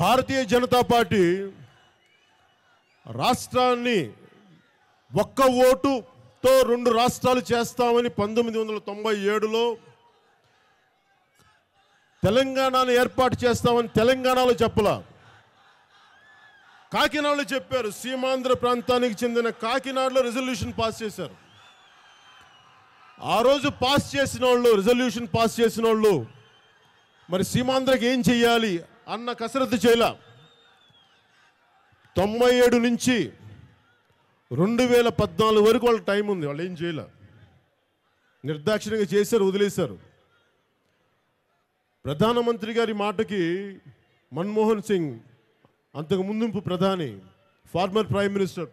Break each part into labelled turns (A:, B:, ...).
A: Bharatiya Janata party రాష్ట్రాన్ని ఒక్క ఓటుతో 2 రాష్ట్రాలు చేస్తామని 1997లో తెలంగాణను ఏర్పాటు చేస్తామని తెలంగాణలో చెప్పలా, కాకినాడలో చెప్పారు. సీమాంధ్ర ప్రాంతానికి చెందిన కాకినాడలో రెజల్యూషన్ పాస్ చేశారు. ఆ రోజు పాస్ చేసిన వాళ్ళు, రెజల్యూషన్ పాస్ చేసిన వాళ్ళు మరి సీమాంధ్రకి ఏం చెయ్యాలి అన్న కసరత్తు చేయలా. 97 నుంచి 2014 వరకు వాళ్ళ టైం ఉంది, వాళ్ళు ఏం చేయలే, నిర్దాక్షిణ్యంగా చేశారు, వదిలేశారు. ప్రధానమంత్రి గారి మాటకి మన్మోహన్ సింగ్, అంతకు ముందు ప్రధాని, farmer prime minister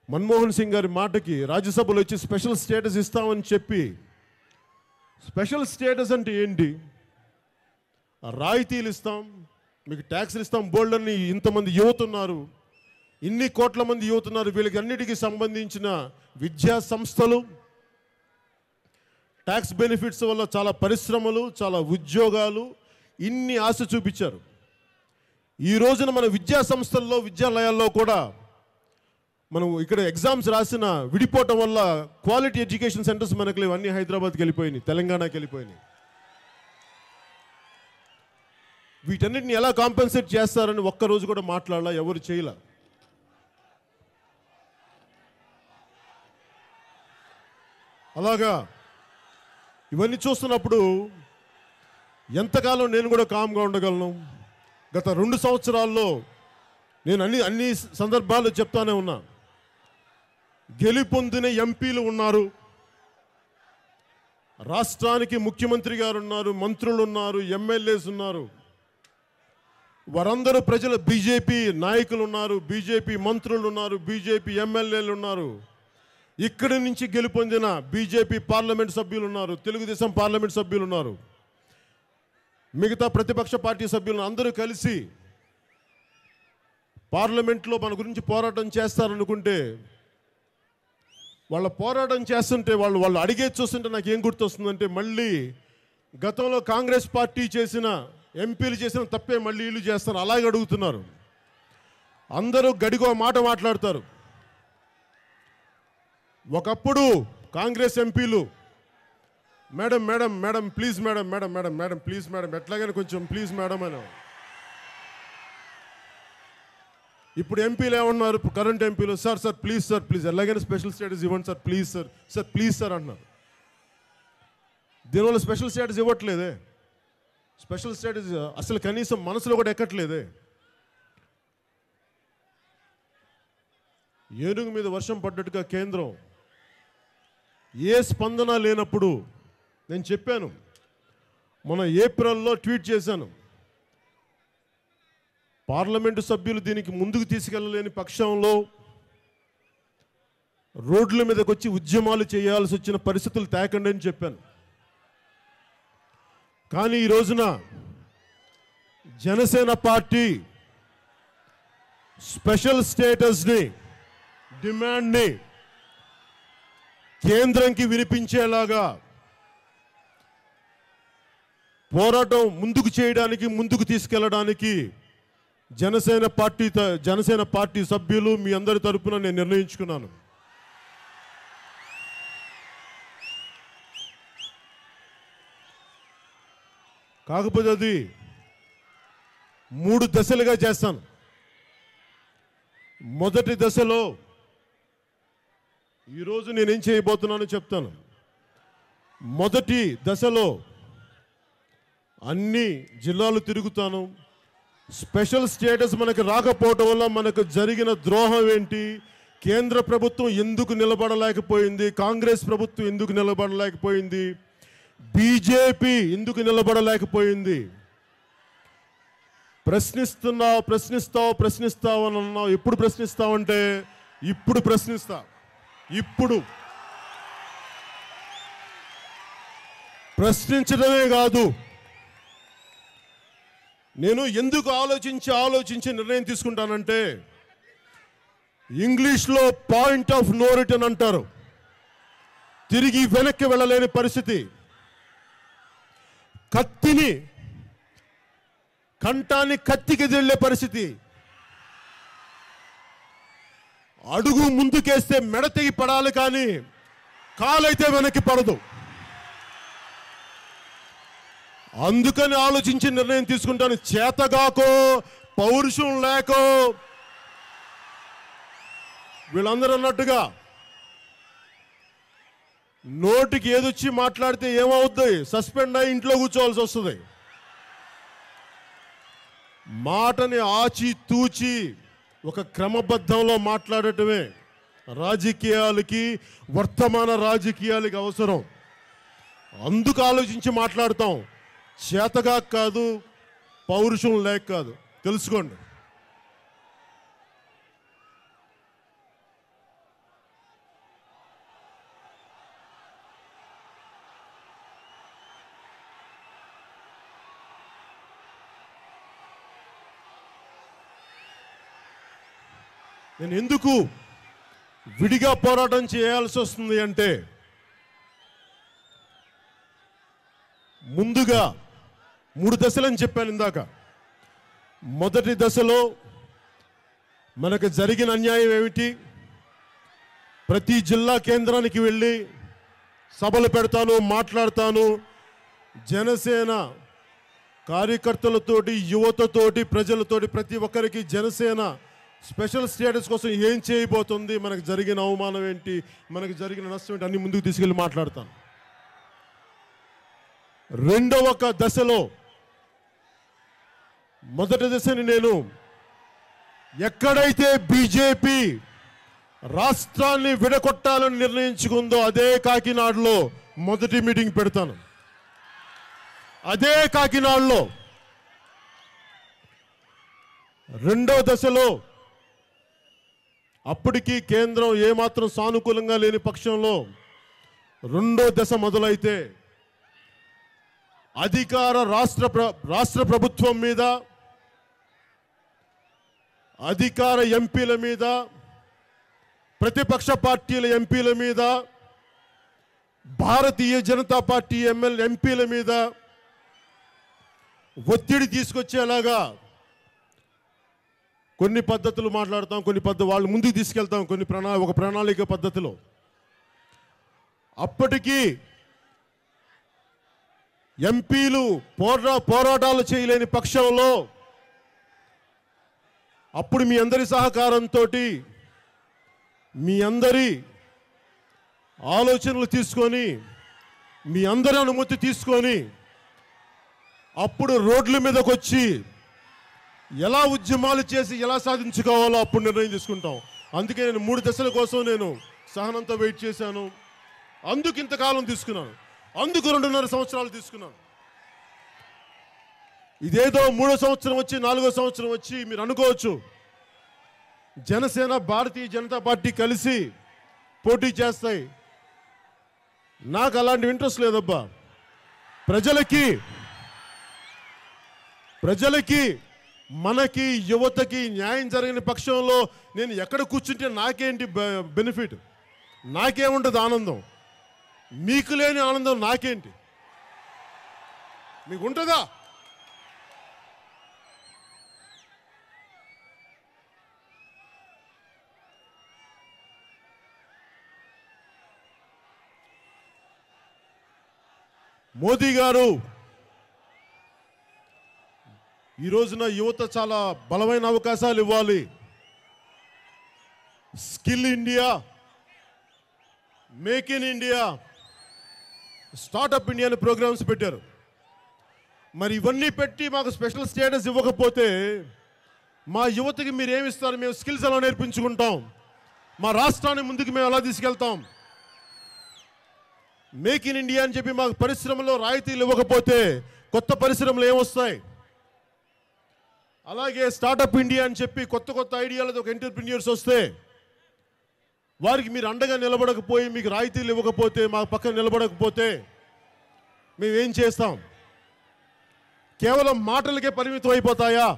A: Manmohan Singh గారి మాటకి రాజ్యసభలో వచ్చి స్పెషల్ స్టేటస్ ఇస్తామని చెప్పి, స్పెషల్ స్టేటస్ అంటే ఏంటి? రాయితీలు ఇస్తాం, మీకు ట్యాక్స్లు ఇస్తాం, బోల్డర్ని ఇంతమంది యువత ఉన్నారు, ఇన్ని కోట్ల మంది యువత ఉన్నారు, వీళ్ళకి అన్నిటికీ సంబంధించిన విద్యా సంస్థలు, ట్యాక్స్ బెనిఫిట్స్ వల్ల చాలా పరిశ్రమలు, చాలా ఉద్యోగాలు, ఇన్ని ఆశ చూపించారు. ఈ రోజున మన విద్యా సంస్థల్లో, విద్యాలయాల్లో కూడా మనం ఇక్కడ ఎగ్జామ్స్ రాసిన విడిపోవటం వల్ల క్వాలిటీ ఎడ్యుకేషన్ సెంటర్స్ మనకు లేవు, అన్నీ హైదరాబాద్కి వెళ్ళిపోయినాయి, తెలంగాణకి వెళ్ళిపోయినాయి. వీటన్నిటిని ఎలా కాంపెన్సేట్ చేస్తారని ఒక్కరోజు కూడా మాట్లాడాల, ఎవరు చేయలే. అలాగా ఇవన్నీ చూస్తున్నప్పుడు ఎంతకాలం నేను కూడా కామ్గా ఉండగలను? గత 2 సంవత్సరాల్లో నేను అన్ని సందర్భాల్లో చెప్తానే ఉన్నా, గెలుపొందిన ఎంపీలు ఉన్నారు, రాష్ట్రానికి ముఖ్యమంత్రి గారు ఉన్నారు, మంత్రులు ఉన్నారు, ఎమ్మెల్యేస్ ఉన్నారు, వారందరూ ప్రజల బీజేపీ నాయకులు ఉన్నారు, బీజేపీ మంత్రులు ఉన్నారు, బీజేపీ ఎమ్మెల్యేలు ఉన్నారు, ఇక్కడి నుంచి గెలుపొందిన బీజేపీ పార్లమెంట్ సభ్యులు ఉన్నారు, తెలుగుదేశం పార్లమెంట్ సభ్యులు ఉన్నారు, మిగతా ప్రతిపక్ష పార్టీ సభ్యులు అందరూ కలిసి పార్లమెంట్లో మన గురించి పోరాటం చేస్తారనుకుంటే, వాళ్ళ పోరాటం చేస్తుంటే వాళ్ళు అడిగేది చూస్తుంటే నాకు ఏం గుర్తొస్తుందంటే, మళ్ళీ గతంలో కాంగ్రెస్ పార్టీ చేసిన ఎంపీలు చేసిన తప్పే మళ్ళీ వీళ్ళు చేస్తారు, అలాగే అడుగుతున్నారు. అందరూ గడిగో మాట మాట్లాడతారు. ఒకప్పుడు కాంగ్రెస్ ఎంపీలు madam madam madam please madam madam madam madam please madam ఎట్లాగైనా కొంచెం ప్లీజ్ మేడం అని. ఇప్పుడు ఎంపీలు ఏమన్నారు? కరెంట్ ఎంపీలు sir sir please sir please ఎలాగైనా స్పెషల్ స్టేటస్ ఇవ్వండి sir please sir sir please sir అంటున్నారు. దీనివల్ల స్పెషల్ స్టేటస్ ఇవ్వట్లేదే, స్పెషల్ స్టేటస్ అసలు కనీసం మనసులో కూడా ఎక్కట్లేదే. ఏనుగు మీద వర్షం పడ్డట్టుగా కేంద్రం ఏ స్పందన లేనప్పుడు నేను చెప్పాను, మన ఏప్రిల్లో ట్వీట్ చేశాను, పార్లమెంటు సభ్యులు దీనికి ముందుకు తీసుకెళ్ళలేని పక్షంలో రోడ్ల మీదకి వచ్చి ఉద్యమాలు చేయాల్సి వచ్చిన పరిస్థితులు తేకండి అని చెప్పాను. కానీ ఈ రోజున జనసేన పార్టీ స్పెషల్ స్టేటస్ని డిమాండ్ని కేంద్రంకి వినిపించేలాగా పోరాటం ముందుకు చేయడానికి, ముందుకు తీసుకెళ్ళడానికి జనసేన పార్టీ సభ్యులు మీ అందరి తరపున నేను నిర్ణయించుకున్నాను. కాకపోతే అది 3 దశలుగా చేస్తాను. మొదటి దశలో ఈరోజు నేనేం చేయబోతున్నానో చెప్తాను. మొదటి దశలో అన్ని జిల్లాలు తిరుగుతాను. స్పెషల్ స్టేటస్ మనకు రాకపోవటం వల్ల మనకు జరిగిన ద్రోహం ఏంటి, కేంద్ర ప్రభుత్వం ఎందుకు నిలబడలేకపోయింది, కాంగ్రెస్ ప్రభుత్వం ఎందుకు నిలబడలేకపోయింది, బీజేపీ ఎందుకు నిలబడలేకపోయింది, ప్రశ్నిస్తావు అని అన్నావు. ఎప్పుడు ప్రశ్నిస్తావంటే ఇప్పుడు ప్రశ్నిస్తా. ఇప్పుడు ప్రశ్నించడమే కాదు, నేను ఎందుకు ఆలోచించి నిర్ణయం తీసుకుంటానంటే, ఇంగ్లీష్లో పాయింట్ ఆఫ్ నో రిటర్న్ అంటారు, తిరిగి వెనక్కి వెళ్ళలేని పరిస్థితి. కంఠాన్ని కత్తికెదిల్లే పరిస్థితి. అడుగు ముందుకేస్తే మెడ తెగి పడాలి, కానీ కాలైతే వెనక్కి పడదు. అందుకని ఆలోచించి నిర్ణయం తీసుకుంటాను. చేతగాకో పౌరుషం లేకో వీళ్ళందరూ అన్నట్టుగా నోటికి ఏదొచ్చి మాట్లాడితే ఏమవుద్ది? సస్పెండ్ అయి ఇంట్లో కూర్చోవాల్సి వస్తుంది. మాటని ఆచి తూచి ఒక క్రమబద్ధంలో మాట్లాడటమే రాజకీయాలకి, వర్తమాన రాజకీయాలకి అవసరం. అందుకు ఆలోచించి మాట్లాడతాం. చేతగా కాదు, పౌరుషం లేక కాదు. తెలుసుకోండి. నేను ఎందుకు విడిగా పోరాటం చేయాల్సి వస్తుంది అంటే, ముందుగా 3 దశలని చెప్పాను ఇందాక. మొదటి దశలో మనకు జరిగిన అన్యాయం ఏమిటి? ప్రతి జిల్లా కేంద్రానికి వెళ్ళి సభలు పెడతాను, మాట్లాడతాను. జనసేన కార్యకర్తలతోటి, యువతతోటి, ప్రజలతోటి ప్రతి ఒక్కరికి జనసేన స్పెషల్ స్టేటస్ కోసం ఏం చేయబోతుంది, మనకు జరిగిన అవమానం ఏంటి, మనకు జరిగిన నష్టం ఏంటి, అన్ని ముందుకు తీసుకెళ్ళి మాట్లాడతాను. రెండవ దశలో, మొదటి దశని నేను ఎక్కడైతే బీజేపీ రాష్ట్రాన్ని విడగొట్టాలని నిర్ణయించుకుందో అదే కాకినాడలో మొదటి మీటింగ్ పెడతాను. అదే కాకినాడలో. రెండో దశలో అప్పటికి కేంద్రం ఏమాత్రం సానుకూలంగా లేని పక్షంలో రెండో దశ మొదలైతే అధికార రాష్ట్ర ప్రభుత్వం మీద, అధికార ఎంపీల మీద, ప్రతిపక్ష పార్టీల ఎంపీల మీద, భారతీయ జనతా పార్టీ ఎంపీల మీద ఒత్తిడి తీసుకొచ్చేలాగా కొన్ని పద్ధతులు మాట్లాడతాం, కొన్ని వాళ్ళు ముందుకు తీసుకెళ్తాం, ఒక ప్రణాళిక పద్ధతిలో. అప్పటికి ఎంపీలు పోరాటాలు చేయలేని పక్షంలో అప్పుడు మీ అందరి సహకారంతో, మీ అందరి ఆలోచనలు తీసుకొని, మీ అందరి అనుమతి తీసుకొని అప్పుడు రోడ్ల మీదకి వచ్చి ఎలా ఉద్యమాలు చేసి ఎలా సాధించుకోవాలో అప్పుడు నిర్ణయం తీసుకుంటాం. అందుకే నేను 3 దశల కోసం నేను సహనంతో వెయిట్ చేశాను. అందుకు ఇంతకాలం తీసుకున్నాను. అందుకు 2.5 సంవత్సరాలు తీసుకున్నాను. ఇదేదో 3వ సంవత్సరం వచ్చి 4వ సంవత్సరం వచ్చి మీరు అనుకోవచ్చు జనసేన, భారతీయ జనతా పార్టీ కలిసి పోటీ చేస్తాయి. నాకు అలాంటి ఇంట్రెస్ట్ లేదబ్బా. ప్రజలకి మనకి, యువతకి న్యాయం జరిగిన పక్షంలో నేను ఎక్కడ కూర్చుంటే నాకేంటి బెనిఫిట్? నాకేముంటుంది ఆనందం? మీకు లేని ఆనందం నాకేంటి? మీకు ఉంటుందా? మోదీ గారు ఈ రోజున యువత చాలా బలమైన అవకాశాలు ఇవ్వాలి. Skill India, make in India, startup India అనే ప్రోగ్రామ్స్ పెట్టారు. మరి ఇవన్నీ పెట్టి మాకు స్పెషల్ స్టేటస్ ఇవ్వకపోతే మా యువతకి మీరు ఏమి ఇస్తారు? మేము స్కిల్స్ ఎలా నేర్పించుకుంటాం? మా రాష్ట్రాన్ని ముందుకు మేము ఎలా తీసుకెళ్తాం? మేక్ ఇన్ ఇండియా అని చెప్పి మాకు పరిశ్రమలో రాయితీలు ఇవ్వకపోతే కొత్త పరిశ్రమలు ఏమొస్తాయి? అలాగే స్టార్టప్ ఇండియా అని చెప్పి కొత్త ఐడియాలతో ఒక ఎంటర్ప్రెన్యూర్స్ వస్తే వారికి మీరు అండగా నిలబడకపోయి, మీకు రాయితీలు ఇవ్వకపోతే, మా పక్కన నిలబడకపోతే మేమేం చేస్తాం? కేవలం మాటలకే పరిమితం అయిపోతాయా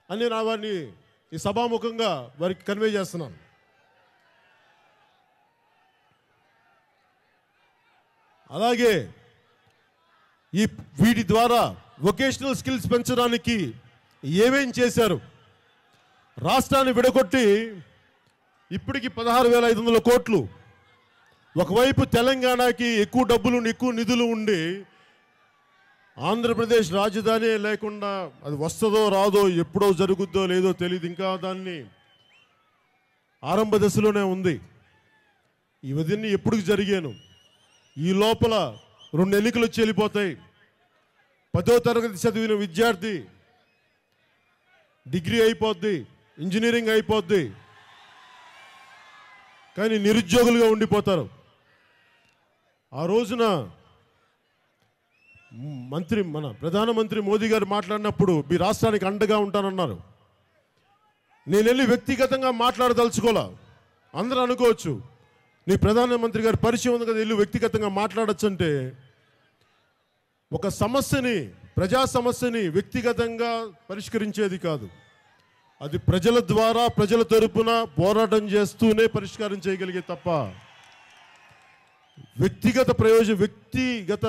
A: అని నా వారిని ఈ సభాముఖంగా వారికి కన్వే చేస్తున్నాను. అలాగే వీటి ద్వారా వొకేషనల్ స్కిల్స్ పెంచడానికి ఏమేం చేశారు? రాష్ట్రాన్ని విడగొట్టి ఇప్పటికి 16,500 కోట్లు. ఒకవైపు తెలంగాణకి ఎక్కువ డబ్బులు ఎక్కువ నిధులు ఉండి ఆంధ్రప్రదేశ్ రాజధాని లేకుండా అది వస్తుందో రాదో ఎప్పుడో జరుగుద్దో లేదో తెలియదు, ఇంకా దాన్ని ఆరంభ దశలోనే ఉంది. ఇవన్నీ ఎప్పుడు జరిగాను? ఈ లోపల 2 ఎన్నికలు వచ్చి వెళ్ళిపోతాయి. 10వ తరగతి చదివిన విద్యార్థి డిగ్రీ అయిపోద్ది, ఇంజనీరింగ్ అయిపోద్ది, కానీ నిరుద్యోగులుగా ఉండిపోతారు. ఆ రోజున మన ప్రధానమంత్రి మోదీ గారు మాట్లాడినప్పుడు మీ రాష్ట్రానికి అండగా ఉంటానన్నారు. నేను వెళ్ళి వ్యక్తిగతంగా మాట్లాడదలుచుకోలే. అందరూ అనుకోవచ్చు నీ ప్రధానమంత్రి గారు పరిచయం ఉంది కదా, వెళ్ళి వ్యక్తిగతంగా మాట్లాడచ్చు అంటే, ఒక సమస్యని, ప్రజా సమస్యని వ్యక్తిగతంగా పరిష్కరించేది కాదు. అది ప్రజల ద్వారా, ప్రజల తరపున పోరాటం చేస్తూనే పరిష్కారం చేయగలిగే తప్ప వ్యక్తిగత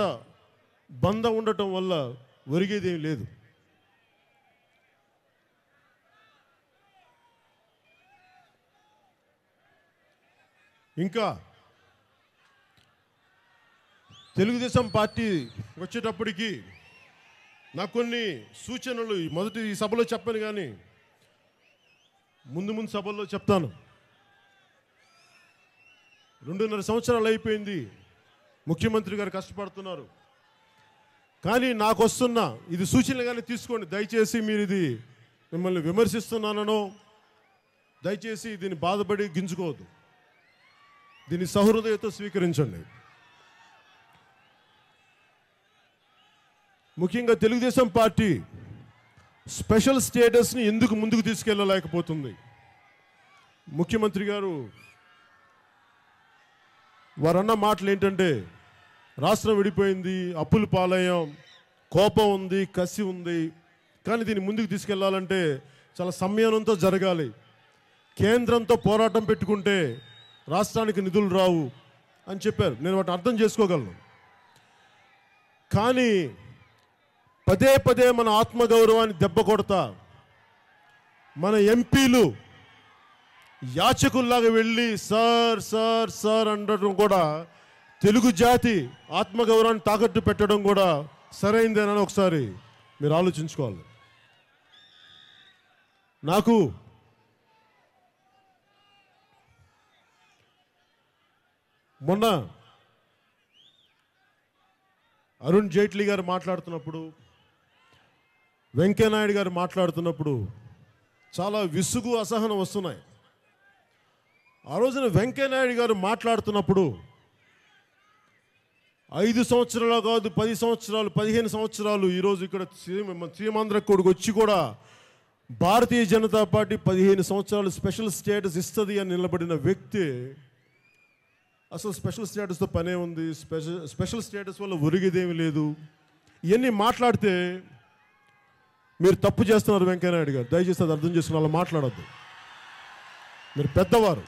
A: బంధం ఉండటం వల్ల ఒరిగేదేం లేదు. ఇంకా తెలుగుదేశం పార్టీ వచ్చేటప్పటికి నాకు కొన్ని సూచనలు మొదటి ఈ సభలో చెప్పను, కానీ ముందు సభల్లో చెప్తాను. 2.5 సంవత్సరాలు అయిపోయింది, ముఖ్యమంత్రి గారు కష్టపడుతున్నారు. కానీ నాకు వస్తున్న ఇది సూచనలుగానే తీసుకోండి. దయచేసి మీరు ఇది మిమ్మల్ని విమర్శిస్తున్నానో దయచేసి దీన్ని బాధపడి గింజుకోవద్దు. దీన్ని సహృదయతో స్వీకరించండి. ముఖ్యంగా తెలుగుదేశం పార్టీ స్పెషల్ స్టేటస్ని ఎందుకు ముందుకు తీసుకెళ్ళలేకపోతుంది? ముఖ్యమంత్రి గారు వారన్న మాటలు ఏంటంటే, రాష్ట్రం విడిపోయింది, అప్పుల పాలయ్యాం, కోపం ఉంది, కసి ఉంది, కానీ దీన్ని ముందుకు తీసుకెళ్లాలంటే చాలా సంయమనంతో జరగాలి. కేంద్రంతో పోరాటం పెట్టుకుంటే రాష్ట్రానికి నిధులు రావు అని చెప్పారు. నేను వాటిని అర్థం చేసుకోగలను. కానీ పదే మన ఆత్మగౌరవాన్ని దెబ్బ కొడతా మన ఎంపీలు యాచకుల్లాగా వెళ్ళి సార్ సార్ సార్ అనడం కూడా, తెలుగు జాతి ఆత్మగౌరవాన్ని తాకట్టు పెట్టడం కూడా సరైందేనని ఒకసారి మీరు ఆలోచించుకోవాలి. నాకు మొన్న అరుణ్ జైట్లీ గారు మాట్లాడుతున్నప్పుడు, వెంకయ్యనాయుడు గారు మాట్లాడుతున్నప్పుడు చాలా విసుగు, అసహనం వస్తున్నాయి. ఆ రోజున వెంకయ్యనాయుడు గారు మాట్లాడుతున్నప్పుడు 5 సంవత్సరాలు కాదు, 10 సంవత్సరాలు, 15 సంవత్సరాలు ఈరోజు ఇక్కడ సీమాంధ్ర కొడుకు వచ్చి కూడా భారతీయ జనతా పార్టీ 15 సంవత్సరాలు స్పెషల్ స్టేటస్ ఇస్తుంది అని నిలబడిన వ్యక్తి అసలు స్పెషల్ స్టేటస్తో పనే ఉంది, స్పెషల్ స్టేటస్ వల్ల ఒరిగేదేమీ లేదు, ఇవన్నీ మాట్లాడితే మీరు తప్పు చేస్తున్నారు. వెంకయ్యనాయుడు గారు దయచేసి అది అర్థం చేసుకుని అలా మాట్లాడద్దు. మీరు పెద్దవారు,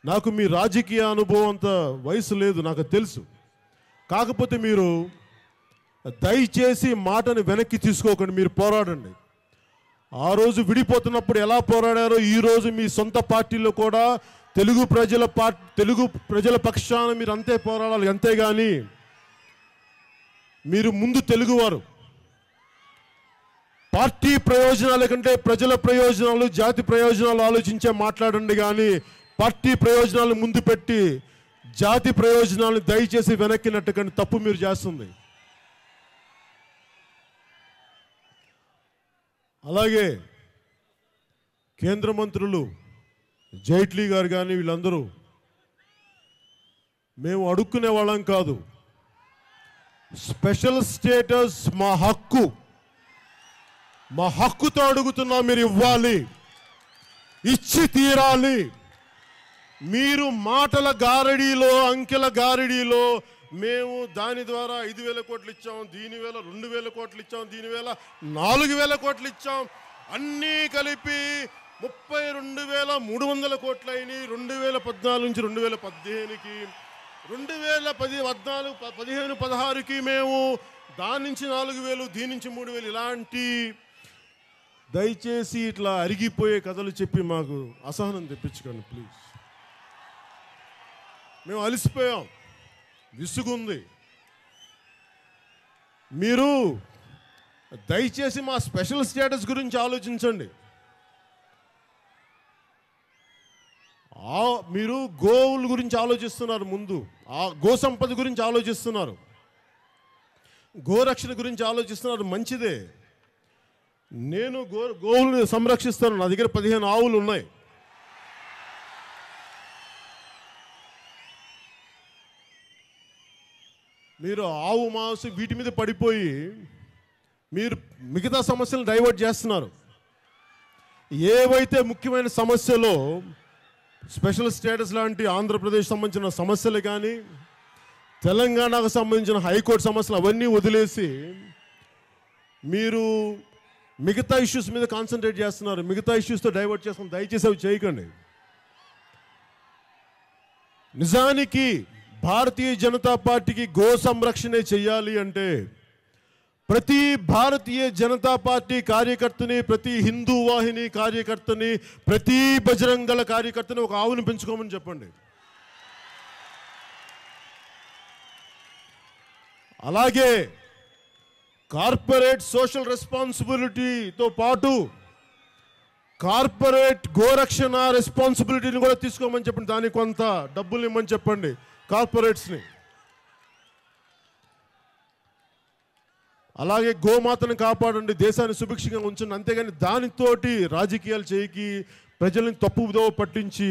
A: నాకు మీ రాజకీయ అనుభవం అంత వయసు లేదు, నాకు తెలుసు. కాకపోతే మీరు దయచేసి మాటను వెనక్కి తీసుకోకండి, మీరు పోరాడండి. ఆ రోజు విడిపోతున్నప్పుడు ఎలా పోరాడారో ఈరోజు మీ సొంత పార్టీలో కూడా తెలుగు ప్రజల పక్షాన మీరు అంతే పోరాడాలి. అంతేగాని మీరు ముందు తెలుగువారు, పార్టీ ప్రయోజనాల కంటే ప్రజల ప్రయోజనాలు, జాతి ప్రయోజనాలు ఆలోచించే మాట్లాడండి. కానీ పార్టీ ప్రయోజనాలు ముందు పెట్టి జాతి ప్రయోజనాలను దయచేసి వెనక్కి నెట్టకండి, తప్పు మీరు చేస్తుంది. అలాగే కేంద్ర మంత్రులు జైట్లీ గారు కానీ వీళ్ళందరూ మేము అడుక్కునే వాళ్ళం కాదు, స్పెషల్ స్టేటస్ మా హక్కు, మా హక్కుతో అడుగుతున్నా, మీరు ఇవ్వాలి, ఇచ్చి తీరాలి. మీరు మాటల గారడీలో, అంకెల గారడీలో మేము దాని ద్వారా 5,000 కోట్లు ఇచ్చాం, దీనివేళ 2,000 కోట్లు ఇచ్చాం, దీనివేళ 4,000 కోట్లు ఇచ్చాం, అన్నీ కలిపి 32,300 కోట్లు అయినాయి. 2014 నుంచి 2015కి 2014, 15, 16కి మేము దాని నుంచి 4,000 దీని నుంచి 3,000 ఇలాంటి దయచేసి ఇట్లా అరిగిపోయే కథలు చెప్పి మాకు అసహనం తెప్పించుకోండి ప్లీజ్. మేము అలసిపోయాం, విసుగుంది. మీరు దయచేసి మా స్పెషల్ స్టేటస్ గురించి ఆలోచించండి. మీరు గోవుల గురించి ఆలోచిస్తున్నారు, ముందు గో సంపద గురించి ఆలోచిస్తున్నారు, గోరక్షణ గురించి ఆలోచిస్తున్నారు, మంచిదే. నేను గోవులను సంరక్షిస్తాను. నా దగ్గర 15 ఆవులు ఉన్నాయి. మీరు ఆవు మాంసం వీటి మీద పడిపోయి మీరు మిగతా సమస్యలను డైవర్ట్ చేస్తున్నారు. ఏవైతే ముఖ్యమైన సమస్యలో స్పెషల్ స్టేటస్ లాంటి ఆంధ్రప్రదేశ్ సంబంధించిన సమస్యలు కానీ, తెలంగాణకు సంబంధించిన హైకోర్టు సమస్యలు అవన్నీ వదిలేసి మీరు మిగతా ఇష్యూస్ మీద కాన్సన్ట్రేట్ చేస్తున్నారు, మిగతా ఇష్యూస్తో డైవర్ట్ చేస్తున్నారు. దయచేసి అవి చేయకండి. నిజానికి భారతీయ జనతా పార్టీకి గో సంరక్షణే చేయాలి అంటే ప్రతి భారతీయ జనతా పార్టీ కార్యకర్తని, ప్రతి హిందూ వాహిని కార్యకర్తని, ప్రతి బజరంగల కార్యకర్తని ఒక ఆవును పెంచుకోమని చెప్పండి. అలాగే కార్పొరేట్ సోషల్ రెస్పాన్సిబిలిటీతో పాటు కార్పొరేట్ గోరక్షణ రెస్పాన్సిబిలిటీని కూడా తీసుకోమని చెప్పండి. దానికి కొంత డబ్బులు ఇవ్వమని చెప్పండి కార్పొరేట్స్ని. అలాగే గోమాతను కాపాడండి, దేశాన్ని సుభిక్షంగా ఉంచండి. అంతేగాని దానితోటి రాజకీయాలు చేయకి, ప్రజల్ని తప్పుదోవ పట్టించి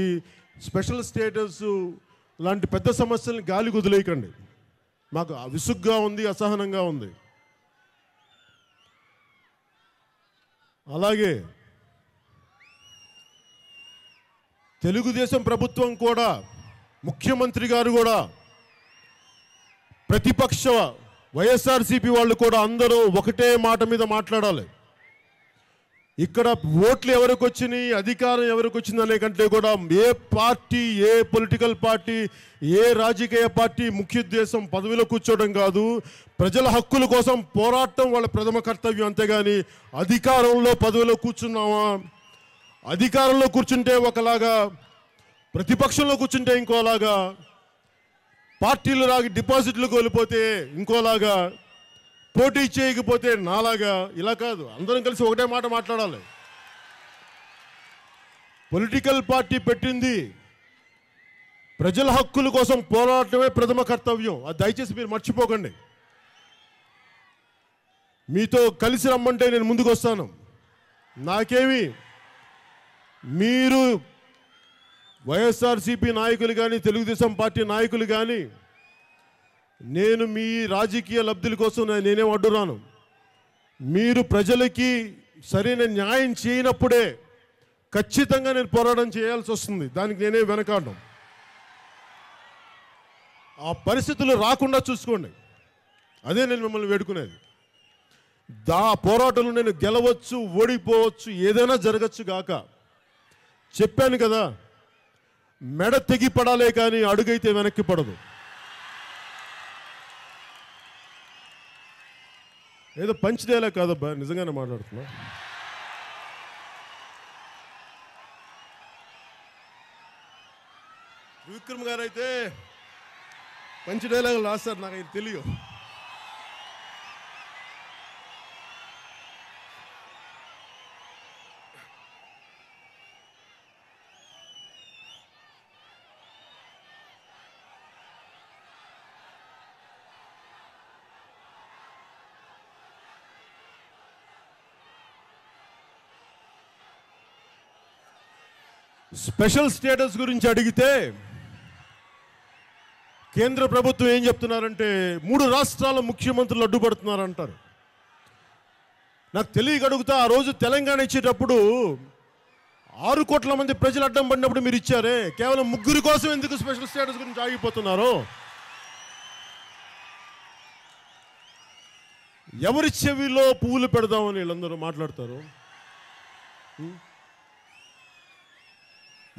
A: స్పెషల్ స్టేటస్ లాంటి పెద్ద సమస్యలను గాలి కుదిలేయకండి. మాకు విసుగ్గా ఉంది, అసహనంగా ఉంది. అలాగే తెలుగుదేశం ప్రభుత్వం కూడా, ముఖ్యమంత్రి గారు కూడా, ప్రతిపక్ష వైఎస్ఆర్సీపీ వాళ్ళు కూడా అందరూ ఒకటే మాట మీద మాట్లాడాలి. ఇక్కడ ఓట్లు ఎవరికి వచ్చినాయి, అధికారం ఎవరికి వచ్చింది అనే కంటే కూడా ఏ పార్టీ, ఏ పొలిటికల్ పార్టీ, ఏ రాజకీయ పార్టీ ముఖ్య ఉద్దేశం పదవిలో కూర్చోవడం కాదు, ప్రజల హక్కుల కోసం పోరాటం వాళ్ళ ప్రథమ కర్తవ్యం. అంతేగాని అధికారంలో పదవిలో కూర్చున్నామా, అధికారంలో కూర్చుంటే ఒకలాగా, ప్రతిపక్షంలో కూర్చుంటే ఇంకోలాగా, పార్టీలు రాగి డిపాజిట్లు కోల్పోతే ఇంకోలాగా, పోటీ చేయకపోతే నాలాగా, ఇలా కాదు. అందరం కలిసి ఒకటే మాట మాట్లాడాలి. పొలిటికల్ పార్టీ పెట్టింది ప్రజల హక్కుల కోసం పోరాటమే ప్రథమ కర్తవ్యం. అది దయచేసి మీరు మర్చిపోకండి. మీతో కలిసి రమ్మంటే నేను ముందుకు వస్తాను. నాకేమి మీరు వైఎస్ఆర్సీపీ నాయకులు కానీ, తెలుగుదేశం పార్టీ నాయకులు కానీ, నేను మీ రాజకీయ లబ్ధుల కోసం నేనేం అడ్డురాను. మీరు ప్రజలకి సరైన న్యాయం చేయనప్పుడే ఖచ్చితంగా నేను పోరాటం చేయాల్సి వస్తుంది. దానికి నేనే వెనకాడను. ఆ పరిస్థితులు రాకుండా చూసుకోండి. అదే నేను మిమ్మల్ని వేడుకునేది. పోరాటంలో నేను గెలవచ్చు, ఓడిపోవచ్చు, ఏదైనా జరగచ్చు గాక. చెప్పాను కదా, మెడ తెగి పడాలే కానీ అడుగైతే వెనక్కి పడదు. ఏదో పంచదేలా కాదబ్బా, నిజంగానే మాట్లాడుతున్నా. విక్రమ్ గారు అయితే పంచ డైలాగులు రాస్తారు, నాకు ఇది తెలియదు. స్పెషల్ స్టేటస్ గురించి అడిగితే కేంద్ర ప్రభుత్వం ఏం చెప్తున్నారంటే 3 రాష్ట్రాల ముఖ్యమంత్రులు అడ్డుపడుతున్నారంటారు. నాకు తెలియక అడుగుతా, ఆ రోజు తెలంగాణ ఇచ్చేటప్పుడు 6 కోట్ల మంది ప్రజలు అడ్డం పడినప్పుడు మీరు ఇచ్చారే, కేవలం 3 కోసం ఎందుకు స్పెషల్ స్టేటస్ గురించి ఆగిపోతున్నారు? ఎవరి చెవిలో పువ్వులు పెడదామని వీళ్ళందరూ మాట్లాడతారు.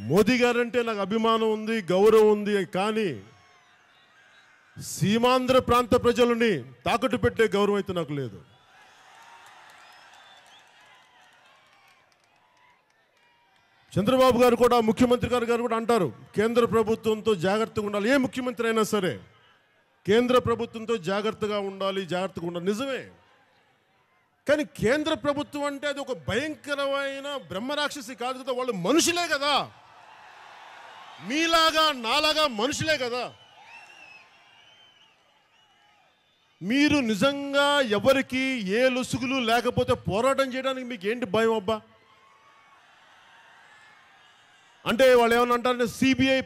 A: మోదీ గారంటే నాకు అభిమానం ఉంది, గౌరవం ఉంది. కానీ సీమాంధ్ర ప్రాంత ప్రజలని తాకట్టు పెట్టే గౌరవం అయితే నాకు లేదు. చంద్రబాబు గారు కూడా, ముఖ్యమంత్రి గారు కూడా అంటారు కేంద్ర ప్రభుత్వంతో జాగ్రత్తగా ఉండాలి. ఏ ముఖ్యమంత్రి అయినా సరే కేంద్ర ప్రభుత్వంతో జాగ్రత్తగా ఉండాలి. నిజమే. కానీ కేంద్ర ప్రభుత్వం అంటే అది ఒక భయంకరమైన బ్రహ్మరాక్షసి కాదు కదా. వాళ్ళు మనుషులే కదా, మీలాగా నాలాగా మనుషులే కదా. మీరు నిజంగా ఎవరికి ఏ లొసుగులు లేకపోతే పోరాటం చేయడానికి మీకు ఏంటి భయం అబ్బా? అంటే వాళ్ళు ఏమన్నా అంటారంటే సిబిఐ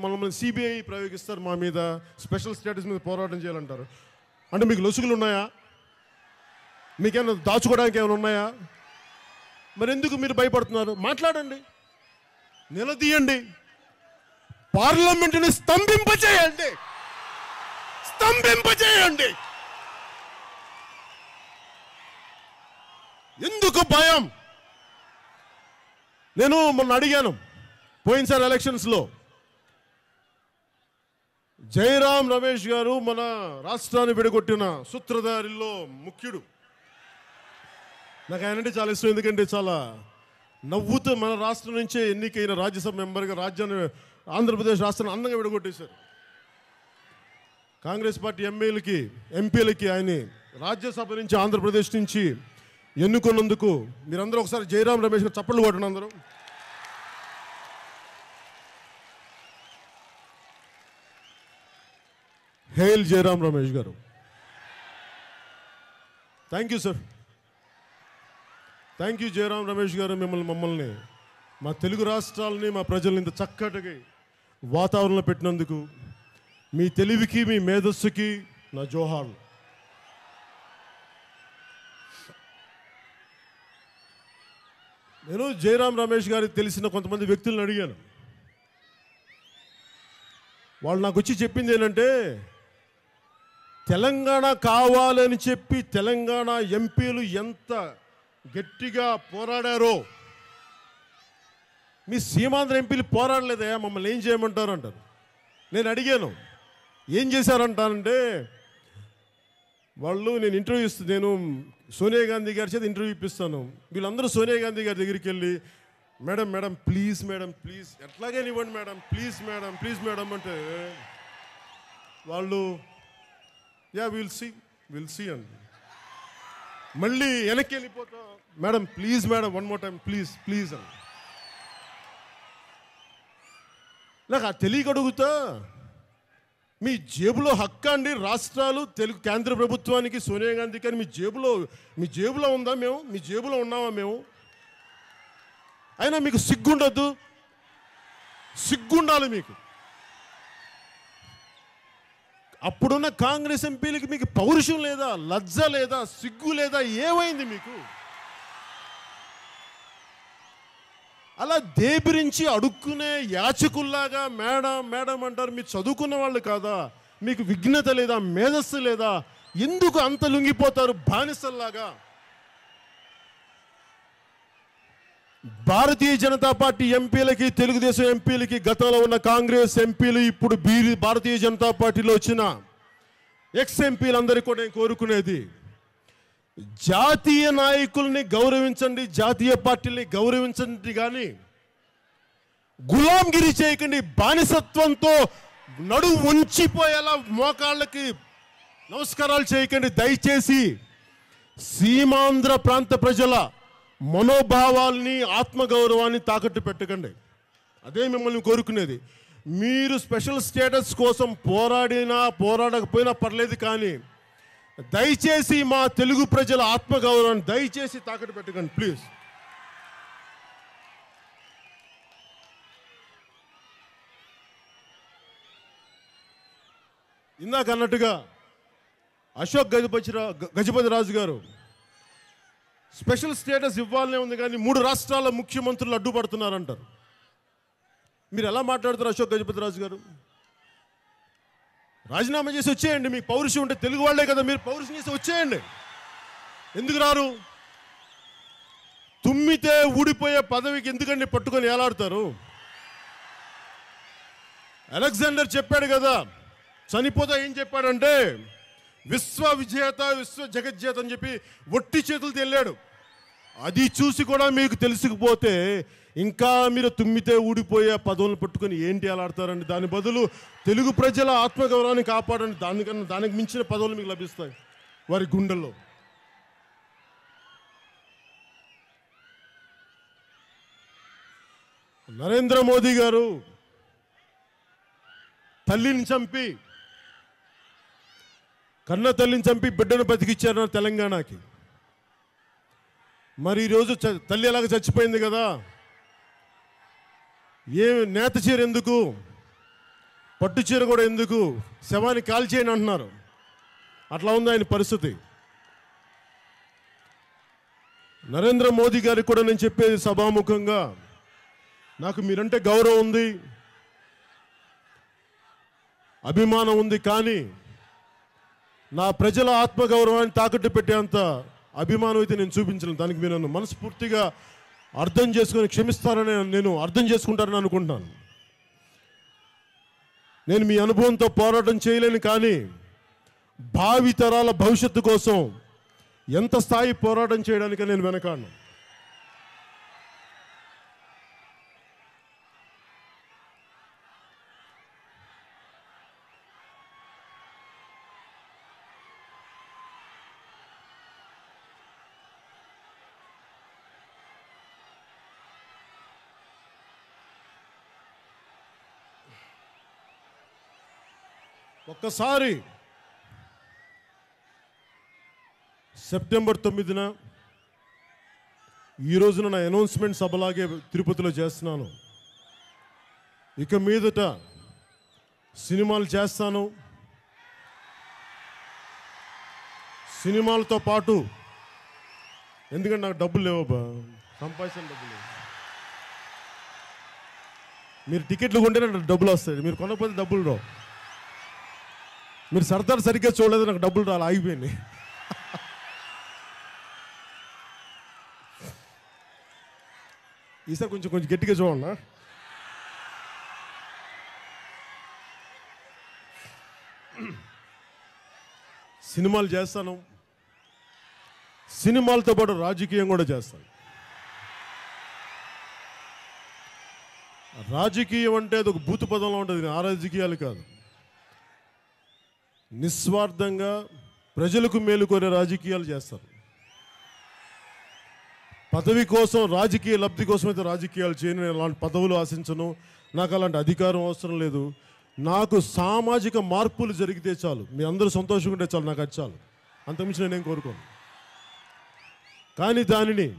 A: మమ్మల్ని సిబిఐ ప్రయోగిస్తారు, మా మీద స్పెషల్ స్టేటస్ మీద పోరాటం చేయాలంటారు. అంటే మీకు లొసుగులు ఉన్నాయా? మీకేమైనా దాచుకోవడానికి ఏమైనా ఉన్నాయా? మరి ఎందుకు మీరు భయపడుతున్నారు? మాట్లాడండి, నిలదీయండి, పార్లమెంటుని స్తంభింపచేయండి. ఎందుకు భయం? నేను మొన్న అడిగాను పోయినసారి ఎలక్షన్స్లో, జయరాం రమేష్ గారు మన రాష్ట్రాన్ని విడగొట్టిన సూత్రధారిలో ముఖ్యుడు. నాకు ఆయనంటే చాలా ఇష్టం. ఎందుకంటే చాలా నవ్వుతూ మన రాష్ట్రం నుంచే ఎన్నికైన రాజ్యసభ మెంబర్గా రాజ్యాన్ని, ఆంధ్రప్రదేశ్ రాష్ట్రాన్ని అందంగా విడగొట్టేశారు. కాంగ్రెస్ పార్టీ ఎంపీలకి ఆయన రాజ్యసభ నుంచి ఆంధ్రప్రదేశ్ నుంచి ఎన్నుకున్నందుకు మీరందరూ ఒకసారి జయరాం రమేష్ గారు చప్పట్లు కొట్టండి అందరూ. హేల్ జయరాం రమేష్ గారు. Thank you sir. Thank you Jayaram Ramesh గారు. మమ్మల్ని మా తెలుగు రాష్ట్రాలని, మా ప్రజల్ని ఇంత చక్కటి వాతావరణంలో పెట్టినందుకు మీ తెలివికి, మీ మేధస్సుకి నా జోహార్లు. నేను జయరాం రమేష్ గారికి తెలిసిన కొంతమంది వ్యక్తులను అడిగాను. వాళ్ళు నాకు వచ్చి చెప్పింది ఏంటంటే, తెలంగాణ కావాలని చెప్పి తెలంగాణ ఎంపీలు ఎంత గట్టిగా పోరాడారో, మీ సీమాంధ్ర ఎంపీలు పోరాడలేదయా, మమ్మల్ని ఏం చేయమంటారు అంటారు. నేను అడిగాను ఏం చేశారంటానంటే, నేను సోనియా గాంధీ గారి చేత ఇంటర్వ్యూ ఇప్పిస్తాను. వీళ్ళందరూ సోనియా గాంధీ గారి దగ్గరికి వెళ్ళి, మేడం ప్లీజ్ ఎట్లాగైనా ఇవ్వండి ప్లీజ్ మేడం అంటే, వాళ్ళు విల్ సీ అండి. మళ్ళీ వెనక్కి వెళ్ళిపోతా, madam please one more time please అని. నాకు ఆ తెలియకడుగుతా, మీ జేబులో హక్కు అండి రాష్ట్రాలు, కేంద్ర ప్రభుత్వానికి, సోనియా గాంధీ కానీ మీ జేబులో ఉందా? మీ జేబులో ఉన్నామా మేము? అయినా మీకు సిగ్గుండొద్దు, సిగ్గుండాలి మీకు. అప్పుడున్న కాంగ్రెస్ ఎంపీలకి మీకు పౌరుషం లేదా, లజ్జ లేదా, సిగ్గు లేదా? ఏమైంది మీకు? అలా దేబిరించి అడుక్కునే యాచకుల్లాగా మేడం అంటారు. మీరు చదువుకున్న వాళ్ళు కాదా? మీకు విఘ్నత లేదా, మేధస్సు లేదా? ఎందుకు అంత లొంగిపోతారు బానిసల్లాగా? భారతీయ జనతా పార్టీ ఎంపీలకి, తెలుగుదేశం ఎంపీలకి, గతంలో ఉన్న కాంగ్రెస్ ఎంపీలు, ఇప్పుడు భారతీయ జనతా పార్టీలో వచ్చిన ఎక్స్ ఎంపీలందరికీ కూడా నేను కోరుకునేది, జాతీయ నాయకుల్ని గౌరవించండి, జాతీయ పార్టీల్ని గౌరవించండి, కానీ గులాంగిరి చేయకండి. బానిసత్వంతో నడుము ఉంచిపోయేలా మోకాళ్ళకి నమస్కారాలు చేయకండి. దయచేసి సీమాంధ్ర ప్రాంత ప్రజల మనోభావాల్ని, ఆత్మగౌరవాన్ని తాకట్టు పెట్టకండి. అదే మిమ్మల్ని కోరుకునేది. మీరు స్పెషల్ స్టేటస్ కోసం పోరాడకపోయినా పర్లేదు, కానీ దయచేసి మా తెలుగు ప్రజల ఆత్మగౌరవాన్ని దయచేసి తాకట్టు పెట్టకండి ప్లీజ్. ఇందాక అన్నట్టుగా అశోక్ గజపతి రాజు గారు స్పెషల్ స్టేటస్ ఇవ్వాలనే ఉంది, కానీ 3 రాష్ట్రాల ముఖ్యమంత్రులు అడ్డుపడుతున్నారంటారు. మీరు ఎలా మాట్లాడుతారు అశోక్ గజపతి రాజు గారు? రాజీనామా చేసి వచ్చేయండి. మీకు పౌరుషం ఉంటే, తెలుగు వాళ్ళే కదా మీరు, పౌరుషం చేసి వచ్చేయండి. ఎందుకు రారు? తుమ్మితే ఊడిపోయే పదవికి ఎందుకండి పట్టుకొని ఏలాడతారు? అలెగ్జాండర్ చెప్పాడు కదా, చనిపోతా ఏం చెప్పాడంటే విశ్వ విజేత విశ్వ జగజ్జేత అని చెప్పి ఒట్టి చేతులు తెల్లాడు. అది చూసి కూడా మీకు తెలుసుకుపోతే ఇంకా మీరు తుమ్మితే ఊడిపోయే పదవులను పట్టుకొని ఏంటి అలా ఆడతారండి? దాని బదులు తెలుగు ప్రజల ఆత్మగౌరవాన్ని కాపాడండి. దానికి మించిన పదవులు మీకు లభిస్తాయి వారి గుండెల్లో. నరేంద్ర మోదీ గారు తల్లిని చంపి, కన్న తల్లిని చంపి బిడ్డను బతికిచ్చారు తెలంగాణకి. మరి ఈరోజు తల్లి ఎలాగ చచ్చిపోయింది కదా, నేత చీర ఎందుకు, పట్టు చీర కూడా ఎందుకు, శవాన్ని కాల్చేయని అంటున్నారు. అట్లా ఉంది ఆయన పరిస్థితి. నరేంద్ర మోదీ గారికి కూడా నేను చెప్పేది సభాముఖంగా, నాకు మీరంటే గౌరవం ఉంది, అభిమానం ఉంది, కానీ నా ప్రజల ఆత్మగౌరవాన్ని తాకట్టు పెట్టేంత అభిమానం అయితే నేను చూపించలేను. దానికి మీరు నన్ను మనస్ఫూర్తిగా అర్థం చేసుకొని క్షమిస్తారని నేను అర్థం చేసుకుంటారని అనుకుంటున్నాను. నేను మీ అనుభవంతో పోరాటం చేయలేను, కానీ భావితరాల భవిష్యత్తు కోసం ఎంత స్థాయి పోరాటం చేయడానికి నేను వెనకాడను. ఒక్కసారి సెప్టెంబర్ 9న ఈ రోజున నా అనౌన్స్మెంట్ సభలాగే తిరుపతిలో చేస్తున్నాను. ఇక మీదట సినిమాలు చేస్తాను. సినిమాలతో పాటు, ఎందుకంటే నాకు డబ్బులు లేవబ్బా, సంపాదించిన డబ్బులు లేవు. మీరు టికెట్లు కొంటే నాకు డబ్బులు వస్తాయి, మీరు కొనకపోతే డబ్బులు రావు. మీరు సరదాలు సరిగ్గా చూడలేదు, నాకు డబ్బులు రాలి ఆగిపోయింది. ఈసారి కొంచెం గట్టిగా చూడన్నా. సినిమాలు చేస్తాను, సినిమాలతో పాటు రాజకీయం కూడా చేస్తాను. రాజకీయం అంటే అది ఒక భూత పదంలో ఉంటుంది, ఆ రాజకీయాలు కాదు. నిస్వార్థంగా ప్రజలకు మేలు కోరే రాజకీయాలు చేస్తారు. పదవి కోసం, రాజకీయ లబ్ధి కోసం అయితే రాజకీయాలు చేయను. నేను అలాంటి పదవులు ఆశించను, నాకు అలాంటి అధికారం అవసరం లేదు. నాకు సామాజిక మార్పులు జరిగితే చాలు, మీ అందరూ సంతోషంగా ఉంటే చాలు, నాకు అది చాలు. అంతకుమించి నేనేం కోరుకోను. కానీ దానిని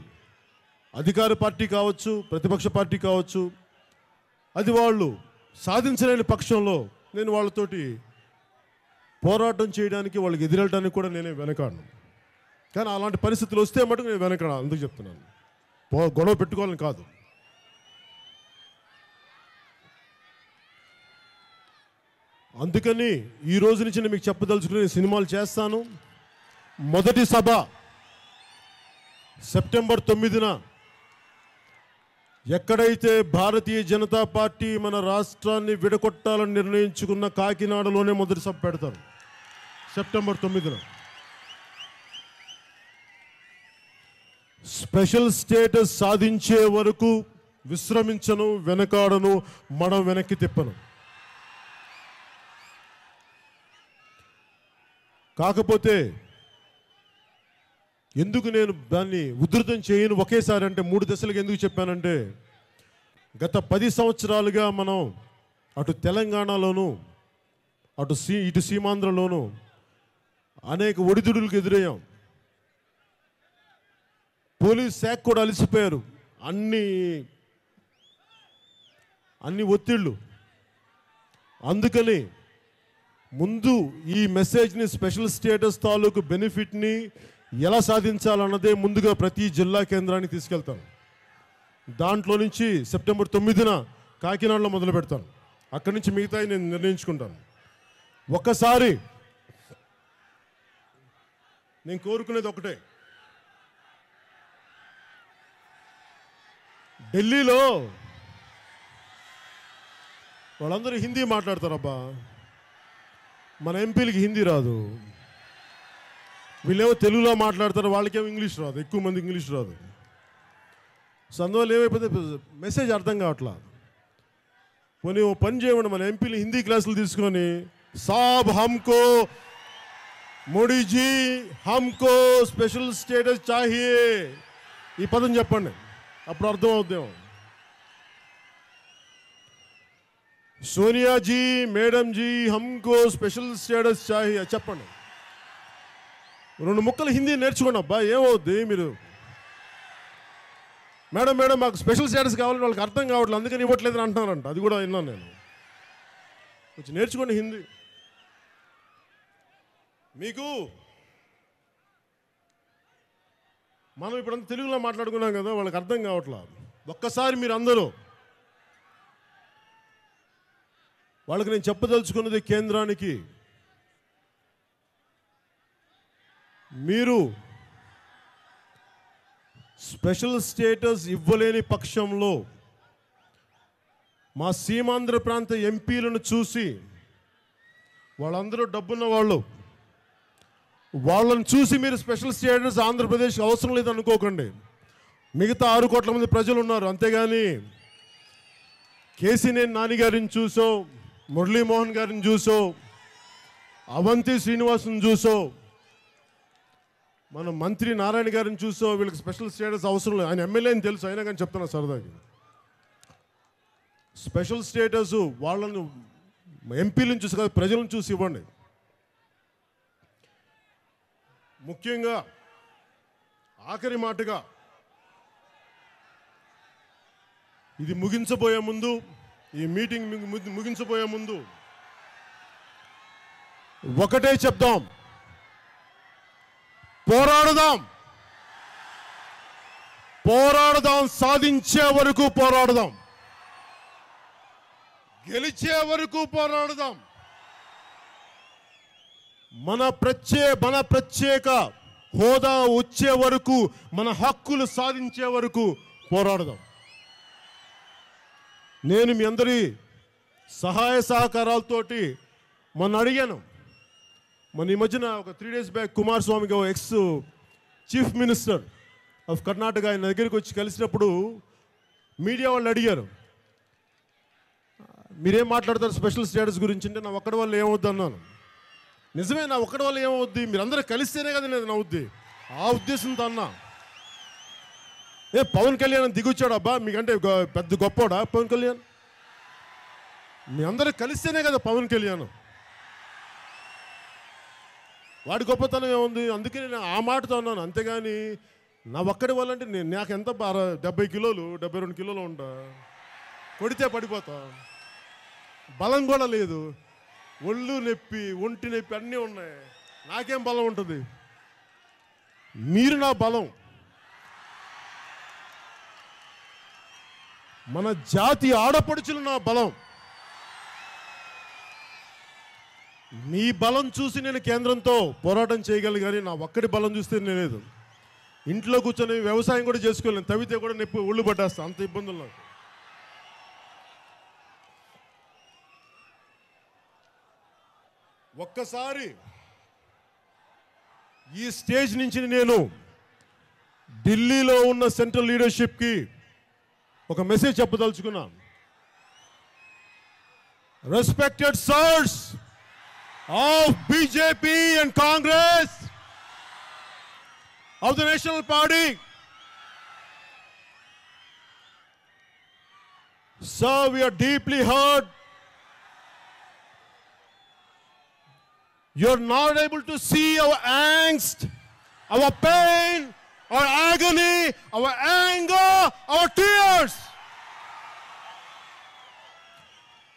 A: అధికార పార్టీ కావచ్చు, ప్రతిపక్ష పార్టీ కావచ్చు, అది వాళ్ళు సాధించలేని పక్షంలో నేను వాళ్ళతోటి పోరాటం చేయడానికి, వాళ్ళకి ఎదురెళ్ళడానికి కూడా నేనే వెనకాడను. కానీ అలాంటి పరిస్థితులు వస్తే మటుకు నేను వెనకాడ. అందుకు చెప్తున్నాను, గొడవ పెట్టుకోవాలని కాదు. అందుకని ఈ రోజు నుంచి నేను మీకు చెప్పదలుచుకుని సినిమాలు చేస్తాను. మొదటి సభ సెప్టెంబర్ 9న ఎక్కడైతే భారతీయ జనతా పార్టీ మన రాష్ట్రాన్ని విడగొట్టాలని నిర్ణయించుకున్న కాకినాడలోనే మొదటి సభ పెడతారు సెప్టెంబర్ 9న. స్పెషల్ స్టేటస్ సాధించే వరకు విశ్రమించను, వెనకాడను, మనం వెనక్కి తిప్పను. కాకపోతే ఎందుకు నేను దాన్ని ఉధృతం చేయను ఒకేసారి అంటే 3 దశలుగా ఎందుకు చెప్పానంటే, గత 10 సంవత్సరాలుగా మనం అటు తెలంగాణలోను ఇటు సీమాంధ్రలోను అనేక ఒడిదుడులకు ఎదురయ్యాం. పోలీస్ శాఖ కూడా అలసిపోయారు. అన్ని ఒత్తిళ్ళు. అందుకని ముందు ఈ మెసేజ్ని, స్పెషల్ స్టేటస్ తాలూకు బెనిఫిట్ని ఎలా సాధించాలన్నదే ముందుగా ప్రతి జిల్లా కేంద్రానికి తీసుకెళ్తాను. దాంట్లో నుంచి సెప్టెంబర్ 9న కాకినాడలో మొదలు పెడతాను. అక్కడి నుంచి మిగతాయి నేను నిర్ణయించుకుంటాను. ఒక్కసారి నేను కోరుకునేది ఒకటే, ఢిల్లీలో వాళ్ళందరూ హిందీ మాట్లాడతారబ్బా. మన ఎంపీలకి హిందీ రాదు, వీళ్ళేమో తెలుగులో మాట్లాడతారు, వాళ్ళకేమో ఇంగ్లీష్ రాదు, ఎక్కువ మంది ఇంగ్లీష్ రాదు. సో అందువల్ల ఏమైపోతే మెసేజ్ అర్థం కావట్లా. పోనీ ఓ పని చేయమండి, మన ఎంపీలు హిందీ క్లాసులు తీసుకొని సాబ్ హమ్కో మోడీజీ హమ్కో స్పెషల్ స్టేటస్ చాహియే ఈ పదం చెప్పండి, అప్పుడు అర్థం అవుద్దేమో. సోనియా జీ మేడం జీ హమ్కో స్పెషల్ స్టేటస్ చాహియే చెప్పండి. 2 ముక్కలు హిందీ నేర్చుకోండి అబ్బా, ఏమవుద్ది. మీరు మేడం మేడం మాకు స్పెషల్ స్టేటస్ కావాలని వాళ్ళకి అర్థం కావట్లేదు, అందుకని ఇవ్వట్లేదని అంటున్నారంట. అది కూడా విన్నాను నేను. కొంచెం నేర్చుకోండి హిందీ. మీకు మనం ఇప్పుడంతా తెలుగులో మాట్లాడుకున్నాం కదా, వాళ్ళకి అర్థం కావట్లేదు. ఒక్కసారి మీరు అందరూ వాళ్ళకి నేను చెప్పదలుచుకున్నది, కేంద్రానికి మీరు స్పెషల్ స్టేటస్ ఇవ్వలేని పక్షంలో మా సీమాంధ్ర ప్రాంత ఎంపీలను చూసి, వాళ్ళందరూ డబ్బున్న వాళ్ళు, వాళ్ళని చూసి మీరు స్పెషల్ స్టేటస్ ఆంధ్రప్రదేశ్ అవసరం లేదు అనుకోకండి. మిగతా 6 కోట్ల మంది ప్రజలు ఉన్నారు, అంతేగాని కేసీనేని నాని గారిని చూసో, మురళీమోహన్ గారిని చూసో, అవంతి శ్రీనివాసుని చూసో, మన మంత్రి నారాయణ గారిని చూసో వీళ్ళకి స్పెషల్ స్టేటస్ అవసరం లేదు. ఆయన ఎమ్మెల్యే అని తెలుసు, అయినా కానీ చెప్తున్నా సరదాకి. స్పెషల్ స్టేటస్ వాళ్ళని ఎంపీలను చూసి కాదు, ప్రజలను చూసి ఇవ్వండి. ముఖ్యంగా ఆఖరి మాటగా ఇది ముగించబోయే ముందు, ఈ మీటింగ్ ముగించబోయే ముందు ఒకటే చెప్దాం, పోరాడదాం, పోరాడదాం, సాధించే వరకు పోరాడదాం, గెలిచే వరకు పోరాడదాం. మన ప్రత్యేక హోదా వచ్చే వరకు, మన హక్కులు సాధించే వరకు పోరాడదాం. నేను మీ అందరి సహాయ సహకారాలతోటి మొన్న అడిగాను. మన ఈ మధ్యన ఒక 3 days బ్యాక్ కుమారస్వామి గారు, ex chief minister of Karnataka, ఆయన దగ్గరికి వచ్చి కలిసినప్పుడు మీడియా వాళ్ళు అడిగారు, మీరేం మాట్లాడతారు స్పెషల్ స్టేటస్ గురించి అంటే, నా ఒక్కడి వల్ల ఏమవుద్ది అన్నాను. నిజమే, నా ఒక్కడి వల్ల ఏమవుద్ది, మీరందరూ కలిస్తేనే కదా నేను నవ్వుద్ది, ఆ ఉద్దేశంతో అన్నా. పవన్ కళ్యాణ్ దిగొచ్చాడు అబ్బా, మీకంటే పెద్ద గొప్పోడా పవన్ కళ్యాణ్? మీ అందరూ కలిస్తేనే కదా పవన్ కళ్యాణ్, వాడి గొప్పతనం ఏముంది? అందుకే నేను ఆ మాటతో అన్నాను, అంతేగాని నా ఒక్కడి వల్ల అంటే నాకు ఎంత 70 కిలోలు 72 కిలోలు ఉంటా, కొడితే పడిపోతా, బలం కూడా లేదు, ఒళ్ళు నొప్పి ఒంటి నొప్పి అన్నీ ఉన్నాయి, నాకేం బలం ఉంటుంది? మీరు నా బలం. మన జాతి ఆడపడుచులు నా బలం. మీ బలం చూసి నేను కేంద్రంతో పోరాటం చేయగలిగాను, నా ఒక్కడి బలం చూస్తే నేను లేదు. ఇంట్లో కూర్చొని వ్యవసాయం కూడా చేసుకోలేను, తవ్వితే కూడా నొప్పి ఒళ్ళు పట్టేస్తా, అంత ఇబ్బందులు నాకు. ఒక్కసారి ఈ స్టేజ్ నుంచి నేను ఢిల్లీలో ఉన్న సెంట్రల్ లీడర్షిప్కి ఒక మెసేజ్ చెప్పదలుచుకున్నా. Respected sirs of BJP and Congress, of the National Party, sir, we are deeply hurt. You're not able to see our angst, our pain, our agony, our anger, our tears.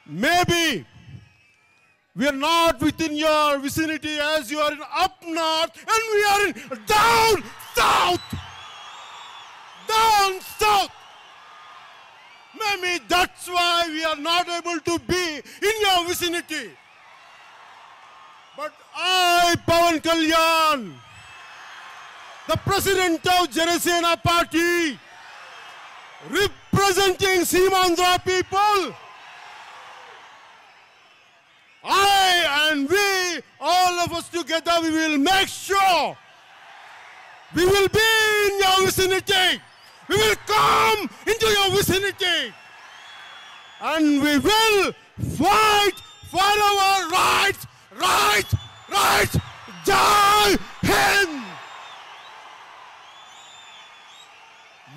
A: Maybe we are not within your vicinity as you are in up north and we are in down south. Down south. Maybe that's why we are not able to be in your vicinity. But I, Pawan Kalyan, the president of Janasena Party, representing Seemandhra people, I and we, all of us together, we will make sure we will be in your vicinity. We will come into your vicinity. And we will fight for our rights. Jai Hind!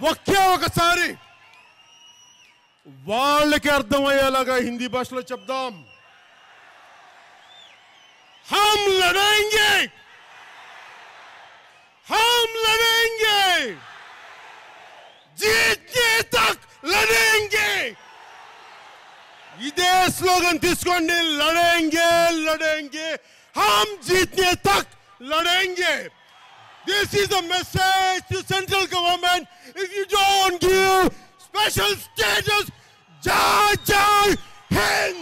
A: ఒకే ఒకసారి వాళ్ళకి అర్థమయ్యేలాగా హిందీ భాషలో చెప్దాం. हम लड़ेंगे, जीतने तक लड़ेंगे. इदे स्लोगन తీసుకోండి. लड़ेंगे, हम जीतने तक लड़ेंगे. This is the message to central government. If you don't give special status, Jai Hind.